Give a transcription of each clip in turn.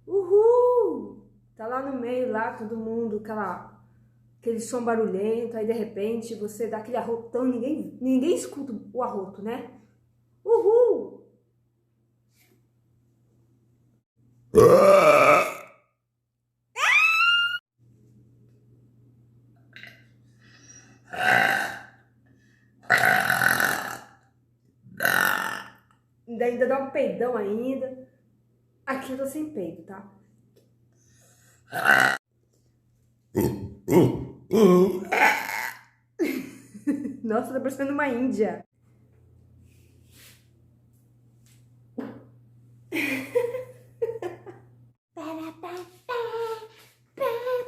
Uhul! Tá lá no meio, lá, todo mundo, aquele som barulhento, aí de repente você dá aquele arrotão, ninguém escuta o arroto, né? Uhul! Ainda dá um peidão ainda. Aqui eu tô sem peido, tá? Nossa, tá parecendo uma índia.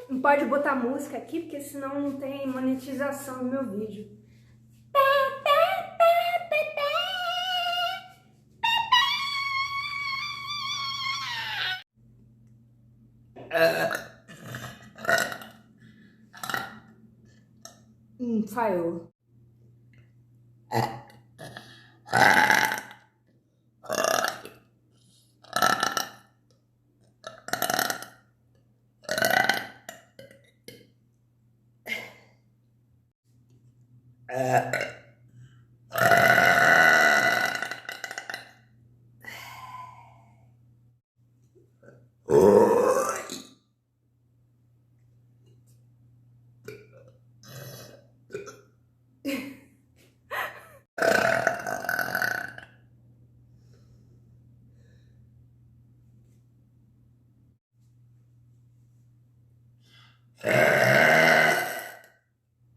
Não pode botar música aqui, porque senão não tem monetização no meu vídeo. Falhou.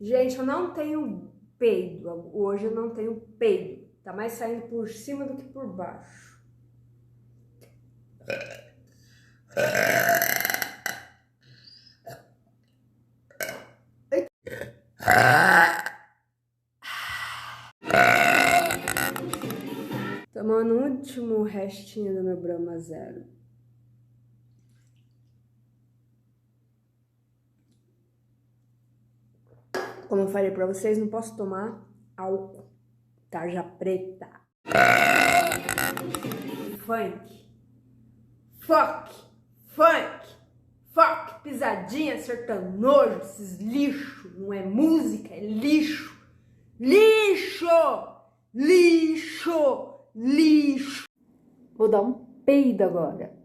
Gente, eu não tenho peido. Hoje eu não tenho peido. Tá mais saindo por cima do que por baixo. Tomando o último restinho do meu Brahma Zero. Como eu falei pra vocês, não posso tomar álcool. Tarja preta. Funk. Fuck. Funk. Fuck. Pisadinha, sertanojo, esses lixo. Não é música, é lixo. Lixo. Lixo. Lixo. Vou dar um peido agora.